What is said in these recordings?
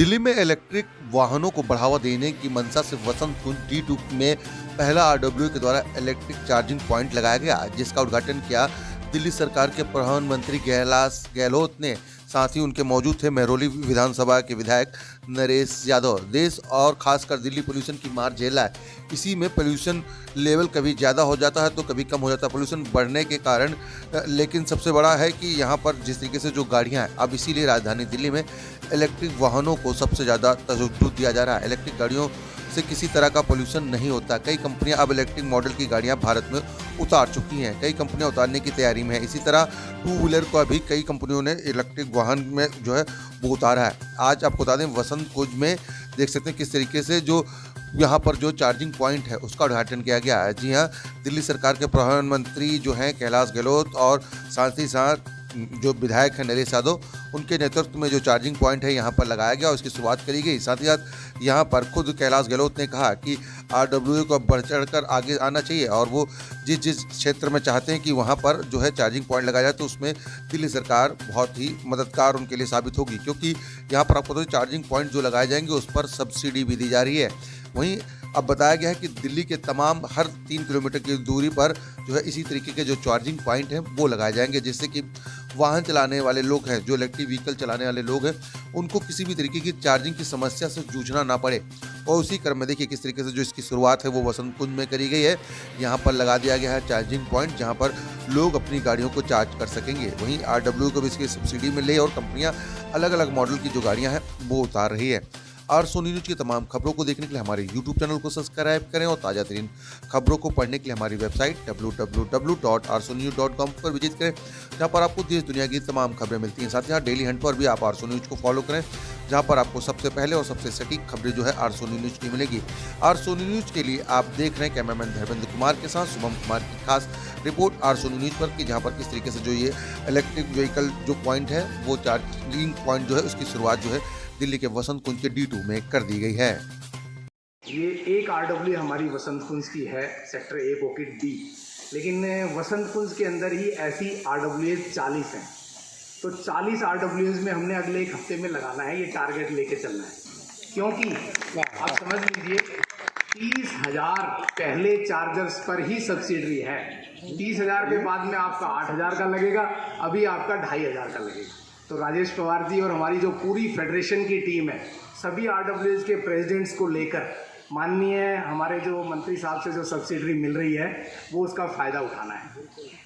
दिल्ली में इलेक्ट्रिक वाहनों को बढ़ावा देने की मंशा से वसंत कुंज D2 में पहला आरडब्ल्यू के द्वारा इलेक्ट्रिक चार्जिंग पॉइंट लगाया गया, जिसका उद्घाटन किया दिल्ली सरकार के परिवहन मंत्री कैलाश गहलोत ने। साथ ही उनके मौजूद थे महरौली विधानसभा के विधायक नरेश यादव। देश और खासकर दिल्ली पोल्यूशन की मार झेल रहा है। इसी में पोल्यूशन लेवल कभी ज़्यादा हो जाता है तो कभी कम हो जाता है पोल्यूशन बढ़ने के कारण। लेकिन सबसे बड़ा है कि यहाँ पर जिस तरीके से जो गाड़ियाँ हैं, अब इसीलिए राजधानी दिल्ली में इलेक्ट्रिक वाहनों को सबसे ज़्यादा तवज्जो दिया जा रहा है। इलेक्ट्रिक गाड़ियों से किसी तरह का पोल्यूशन नहीं होता। कई कंपनियां अब इलेक्ट्रिक मॉडल की गाड़ियां भारत में उतार चुकी हैं, कई कंपनियां उतारने की तैयारी में है। इसी तरह टू व्हीलर को अभी कई कंपनियों ने इलेक्ट्रिक वाहन में जो है वो उतारा है। आज आपको बता दें, वसंत कुंज में देख सकते हैं किस तरीके से जो यहाँ पर जो चार्जिंग पॉइंट है उसका उद्घाटन किया गया है। जी हाँ, दिल्ली सरकार के परिवहन मंत्री जो हैं कैलाश गहलोत और साथ ही साथ जो विधायक हैं नरेश यादव, उनके नेतृत्व में जो चार्जिंग पॉइंट है यहाँ पर लगाया गया और उसकी शुरुआत करी गई। साथ ही साथ यहाँ पर खुद कैलाश गहलोत ने कहा कि आरडब्ल्यू को बढ़ चढ़ कर आगे आना चाहिए और वो जिस क्षेत्र में चाहते हैं कि वहाँ पर जो है चार्जिंग पॉइंट लगाया जाए तो उसमें दिल्ली सरकार बहुत ही मददगार उनके लिए साबित होगी, क्योंकि यहाँ पर आपको तो चार्जिंग पॉइंट जो लगाए जाएंगे उस पर सब्सिडी भी दी जा रही है। वहीं अब बताया गया है कि दिल्ली के तमाम हर 3 किलोमीटर की दूरी पर जो है इसी तरीके के जो चार्जिंग पॉइंट हैं वो लगाए जाएंगे, जिससे कि वाहन चलाने वाले लोग हैं, जो इलेक्ट्रिक व्हीकल चलाने वाले लोग हैं, उनको किसी भी तरीके की चार्जिंग की समस्या से जूझना ना पड़े। और उसी क्रम में देखिए किस तरीके से जो इसकी शुरुआत है वो वसंत कुंज में करी गई है। यहाँ पर लगा दिया गया है चार्जिंग पॉइंट, जहाँ पर लोग अपनी गाड़ियों को चार्ज कर सकेंगे। वहीं आरडब्ल्यू को भी इसकी सब्सिडी मिल रही है और कंपनियाँ अलग अलग मॉडल की जो गाड़ियाँ हैं वो उतार रही है। आरसो न्यूज की तमाम खबरों को देखने के लिए हमारे YouTube चैनल को सब्सक्राइब करें और ताज़ा तरीन खबरों को पढ़ने के लिए हमारी वेबसाइट www.arsonews.com पर विजिट करें, जहां पर आपको देश दुनिया की तमाम खबरें मिलती हैं। साथ ही साथ डेली हंट पर भी आप आरसो न्यूज को फॉलो करें, जहां पर आपको सबसे पहले और सबसे सटीक खबरें जो है आरसो न्यूज की मिलेगी। आरसो न्यूज के लिए आप देख रहे हैं कैमरामैन धर्मेंद्र कुमार के साथ शुभम कुमार की खास रिपोर्ट आरसो न्यूज पर, कि जहाँ पर किस तरीके से जो ये इलेक्ट्रिक व्हीकल जो पॉइंट है वो चार्जिंग पॉइंट जो है उसकी शुरुआत जो है दिल्ली के वसंत कुंज के D2 में कर दी गई है। ये एक आरडब्ल्यू हमारी वसंत कुंज की है, सेक्टर A पॉकेट D, लेकिन वसंत कुंज के अंदर ही ऐसी आरडब्ल्यू 40 हैं। तो 40 आरडब्ल्यूज में हमने अगले एक हफ्ते में लगाना है, ये टारगेट लेके चलना है। क्योंकि आप समझ लीजिए 30,000 पहले चार्जर्स पर ही सब्सिडी है। 30,000 के बाद में आपका 8,000 का लगेगा, अभी आपका 2,500 का लगेगा। तो राजेश पवार जी और हमारी जो पूरी फेडरेशन की टीम है, सभी आरडब्ल्यूज के प्रेसिडेंट्स को लेकर माननीय हमारे जो मंत्री साहब से जो सब्सिडी मिल रही है वो उसका फ़ायदा उठाना है।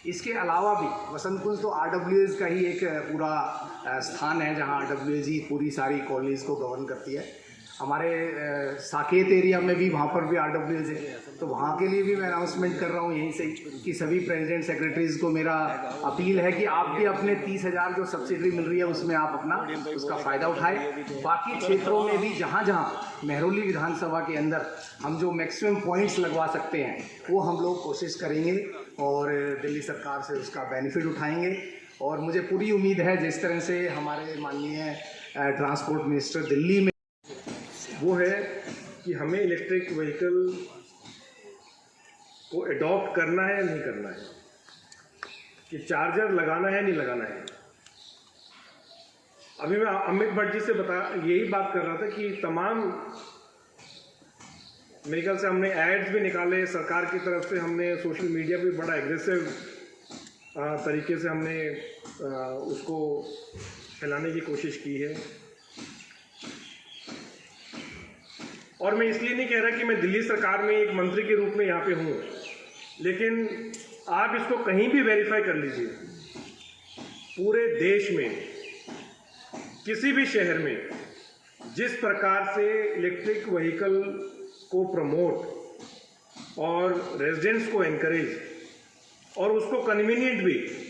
इसके अलावा भी वसंत कुंज तो आरडब्ल्यूज का ही एक पूरा स्थान है, जहां आरडब्ल्यूज ही पूरी सारी कॉलोनीज़ को गवर्न करती है। हमारे साकेत एरिया में भी वहाँ पर भी आरडब्ल्यूज है, तो वहाँ के लिए भी मैं अनाउंसमेंट कर रहा हूँ यहीं से कि सभी प्रेसिडेंट सेक्रेटरीज़ को मेरा अपील है कि आप भी अपने 30,000 जो सब्सिडी मिल रही है उसमें आप अपना उसका फ़ायदा उठाएं। बाकी क्षेत्रों में भी जहाँ जहाँ महरौली विधानसभा के अंदर हम जो मैक्सिमम पॉइंट्स लगवा सकते हैं वो हम लोग कोशिश करेंगे और दिल्ली सरकार से उसका बेनिफिट उठाएंगे। और मुझे पूरी उम्मीद है जिस तरह से हमारे माननीय ट्रांसपोर्ट मिनिस्टर दिल्ली में वो है कि हमें इलेक्ट्रिक व्हीकल को अडॉप्ट करना है या नहीं करना है, कि चार्जर लगाना है नहीं लगाना है। अभी मैं अमित भट्ट जी से यही बात कर रहा था कि तमाम मेरे ख्याल से हमने एड्स भी निकाले सरकार की तरफ से, हमने सोशल मीडिया पे बड़ा एग्रेसिव तरीके से हमने उसको फैलाने की कोशिश की है। और मैं इसलिए नहीं कह रहा कि मैं दिल्ली सरकार में एक मंत्री के रूप में यहाँ पे हूँ, लेकिन आप इसको कहीं भी वेरीफाई कर लीजिए, पूरे देश में किसी भी शहर में जिस प्रकार से इलेक्ट्रिक व्हीकल को प्रमोट और रेजिडेंट्स को एनकरेज और उसको कन्वीनियंट भी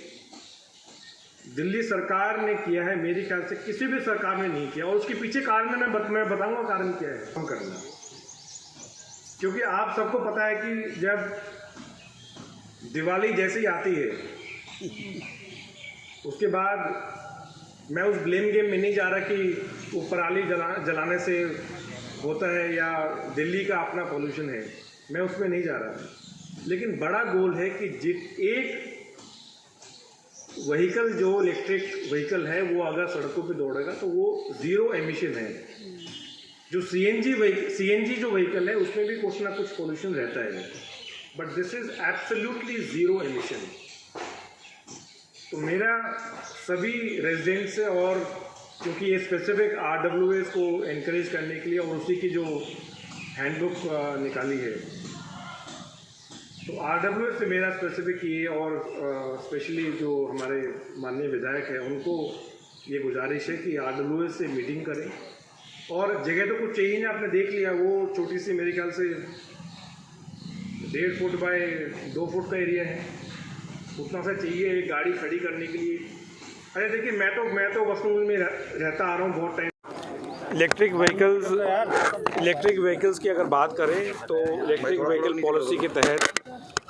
दिल्ली सरकार ने किया है, मेरे ख्याल से किसी भी सरकार ने नहीं किया। और उसके पीछे कारण मैं बताऊंगा कारण क्या है कम करना। क्योंकि आप सबको पता है कि जब दिवाली जैसी आती है उसके बाद मैं उस ब्लेम गेम में नहीं जा रहा कि वो पराली जलाने से होता है या दिल्ली का अपना पोल्यूशन है, मैं उसमें नहीं जा रहा। लेकिन बड़ा गोल है कि एक व्हीकल जो इलेक्ट्रिक व्हीकल है वो अगर सड़कों पे दौड़ेगा तो वो 0 एमिशन है। जो सीएनजी जो व्हीकल है उसमें भी कुछ ना कुछ पोल्यूशन रहता है, but this is absolutely zero emission. तो मेरा सभी रेजिडेंट्स से, और क्योंकि ये स्पेसिफिक आरडब्ल्यूएस को एनकरेज करने के लिए और उसी की जो हैंडबुक निकाली है, तो आरडब्ल्यूएस से मेरा स्पेसिफिक ये और स्पेशली जो हमारे माननीय विधायक हैं उनको ये गुजारिश है कि आरडब्ल्यूएस से मीटिंग करें। और जगह तो कुछ चाहिए ना, आपने देख लिया वो छोटी सी मेरे ख्याल से 1.5 फुट बाय 2 फुट का एरिया है, उतना सा चाहिए एक गाड़ी खड़ी करने के लिए। अरे देखिए मैं तो वसूल में रहता आ रहा हूँ बहुत टाइम। इलेक्ट्रिक व्हीकल्स की अगर बात करें तो इलेक्ट्रिक व्हीकल पॉलिसी के तहत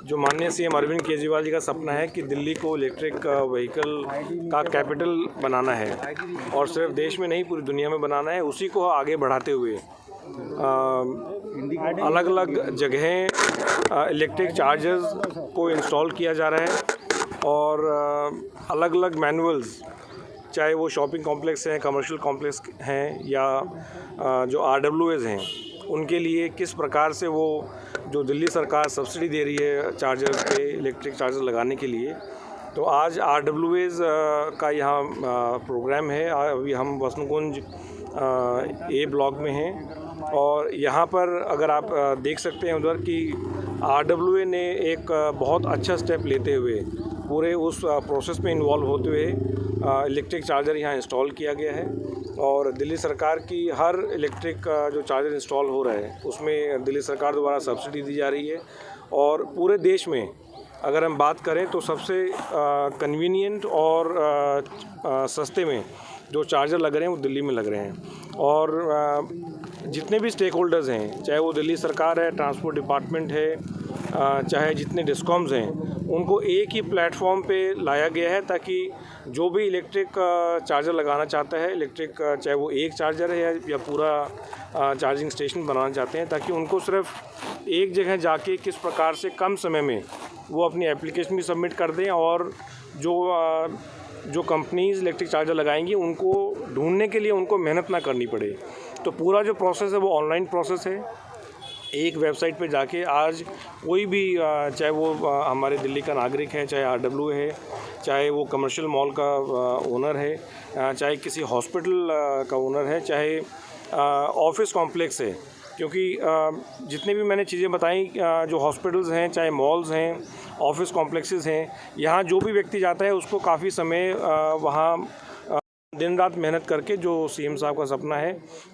जो माननीय सीएम अरविंद केजरीवाल जी का सपना है कि दिल्ली को इलेक्ट्रिक व्हीकल का कैपिटल बनाना है, और सिर्फ देश में नहीं पूरी दुनिया में बनाना है। उसी को आगे बढ़ाते हुए अलग अलग जगहें इलेक्ट्रिक चार्जर्स को इंस्टॉल किया जा रहा है, और अलग अलग मैनुअल्स, चाहे वो शॉपिंग कॉम्प्लेक्स हैं, कमर्शियल कॉम्प्लेक्स हैं, या जो आरडब्ल्यूएस हैं, उनके लिए किस प्रकार से वो जो दिल्ली सरकार सब्सिडी दे रही है चार्जर्स पे, इलेक्ट्रिक चार्जर लगाने के लिए। तो आज आरडब्ल्यूएस का यहाँ प्रोग्राम है। अभी हम वसंतकुंज ए ब्लॉक में हैं, और यहाँ पर अगर आप देख सकते हैं उधर कि आरडब्ल्यूए ने एक बहुत अच्छा स्टेप लेते हुए पूरे उस प्रोसेस में इन्वॉल्व होते हुए इलेक्ट्रिक चार्जर यहाँ इंस्टॉल किया गया है। और दिल्ली सरकार की हर इलेक्ट्रिक जो चार्जर इंस्टॉल हो रहा है उसमें दिल्ली सरकार द्वारा सब्सिडी दी जा रही है। और पूरे देश में अगर हम बात करें तो सबसे कन्वीनियंट और सस्ते में जो चार्जर लग रहे हैं वो दिल्ली में लग रहे हैं। और जितने भी स्टेक होल्डर्स हैं, चाहे वो दिल्ली सरकार है, ट्रांसपोर्ट डिपार्टमेंट है, चाहे जितने डिस्कॉम्स हैं, उनको एक ही प्लेटफॉर्म पे लाया गया है ताकि जो भी इलेक्ट्रिक चार्जर लगाना चाहता है, इलेक्ट्रिक चाहे वो एक चार्जर है या पूरा चार्जिंग स्टेशन बनाना चाहते हैं, ताकि उनको सिर्फ एक जगह जाके किस प्रकार से कम समय में वो अपनी एप्लीकेशन भी सबमिट कर दें, और जो कंपनीज़ इलेक्ट्रिक चार्जर लगाएंगी उनको ढूंढने के लिए उनको मेहनत ना करनी पड़े। तो पूरा जो प्रोसेस है वो ऑनलाइन प्रोसेस है। एक वेबसाइट पे जाके आज कोई भी, चाहे वो हमारे दिल्ली का नागरिक है, चाहे आरडब्ल्यू है, चाहे वो कमर्शियल मॉल का ओनर है, चाहे किसी हॉस्पिटल का ओनर है, चाहे ऑफिस कॉम्प्लेक्स है, क्योंकि जितने भी मैंने चीज़ें बताई, जो हॉस्पिटल्स हैं, चाहे मॉल्स हैं, ऑफिस कॉम्प्लेक्सेस हैं, यहाँ जो भी व्यक्ति जाता है उसको काफ़ी समय वहाँ दिन रात मेहनत करके, जो सीएम साहब का सपना है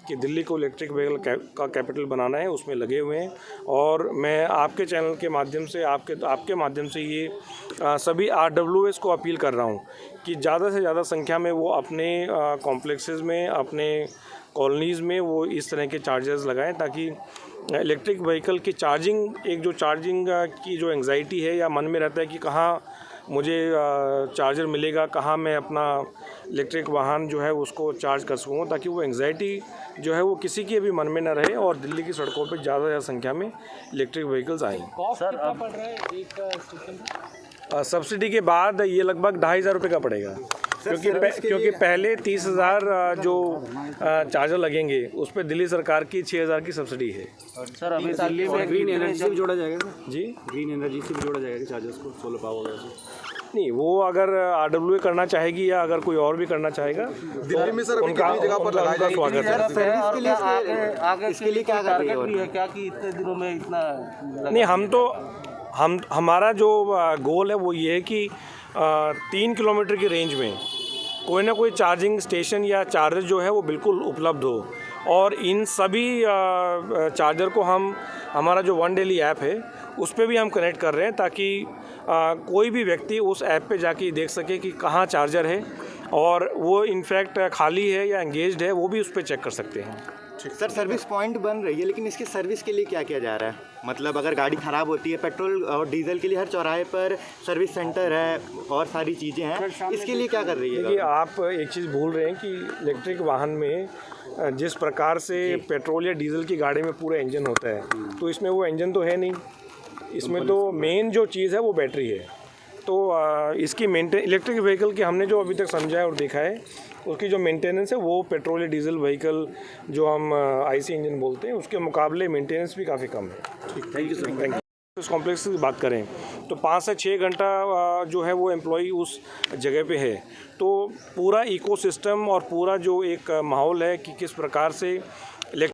कि दिल्ली को इलेक्ट्रिक व्हीकल का कैपिटल बनाना है, उसमें लगे हुए हैं। और मैं आपके चैनल के माध्यम से, आपके माध्यम से ये सभी आरडब्ल्यूएस को अपील कर रहा हूँ कि ज़्यादा से ज़्यादा संख्या में वो अपने कॉम्प्लेक्सेस में, अपने कॉलोनीज़ में वो इस तरह के चार्जर्स लगाएं, ताकि इलेक्ट्रिक व्हीकल की चार्जिंग, एक जो चार्जिंग की जो एंग्जाइटी है या मन में रहता है कि कहाँ मुझे चार्जर मिलेगा, कहाँ मैं अपना इलेक्ट्रिक वाहन जो है उसको चार्ज कर सकूँ, ताकि वो एंग्जाइटी जो है वो किसी के भी मन में न रहे और दिल्ली की सड़कों पर ज़्यादा से ज़्यादा संख्या में इलेक्ट्रिक व्हीकल्स आएँ। सर कितना पड़ रहा है एक स्टेशन? सब्सिडी के बाद ये लगभग 2,500 रुपये का पड़ेगा, क्योंकि पहले 30,000 जो चार्जर लगेंगे उस पर दिल्ली सरकार की 6,000 की सब्सिडी है। सर अभी दिल्ली में ग्रीन एनर्जी से भी जोड़ा जाएगा सर? जी, ग्रीन एनर्जी से भी जोड़ा जाएगा चार्जर्स को, सोलर पावर वगैरह से? नहीं, वो अगर आरडब्ल्यूए करना चाहेगी या अगर कोई और भी करना चाहेगा, दिल्ली में सर उनका स्वागत है। आगे इसके लिए क्या कर रही है, क्या कि इतने दिनों में इतना नहीं, हमारा जो गोल है वो ये है कि 3 किलोमीटर की रेंज में कोई ना कोई चार्जिंग स्टेशन या चार्जर जो है वो बिल्कुल उपलब्ध हो, और इन सभी चार्जर को हमारा जो वन डेली ऐप है उस पर भी हम कनेक्ट कर रहे हैं, ताकि कोई भी व्यक्ति उस ऐप पे जाके देख सके कि कहाँ चार्जर है, और वो इनफैक्ट खाली है या एंगेज्ड है वो भी उस पर चेक कर सकते हैं। सर सर्विस पॉइंट बन रही है, लेकिन इसकी सर्विस के लिए क्या किया जा रहा है? मतलब अगर गाड़ी ख़राब होती है, पेट्रोल और डीजल के लिए हर चौराहे पर सर्विस सेंटर है और सारी चीज़ें हैं, इसके लिए क्या कर रही है? देखिए, आप एक चीज़ भूल रहे हैं कि इलेक्ट्रिक वाहन में जिस प्रकार से पेट्रोल या डीजल की गाड़ी में पूरा इंजन होता है, तो इसमें वो इंजन तो है नहीं, इसमें तो मेन जो चीज़ है वो बैटरी है। तो इसकी इलेक्ट्रिक व्हीकल की हमने जो अभी तक समझा है और देखा है, उसकी जो मेंटेनेंस है वो पेट्रोल या डीजल व्हीकल जो हम आईसी इंजन बोलते हैं उसके मुकाबले मेंटेनेंस भी काफ़ी कम है। ठीक, thank you sir. Thank you. इस कॉम्प्लेक्स की बात करें तो 5 से 6 घंटा जो है वो एम्प्लॉई उस जगह पे है, तो पूरा इकोसिस्टम और पूरा जो एक माहौल है कि किस प्रकार से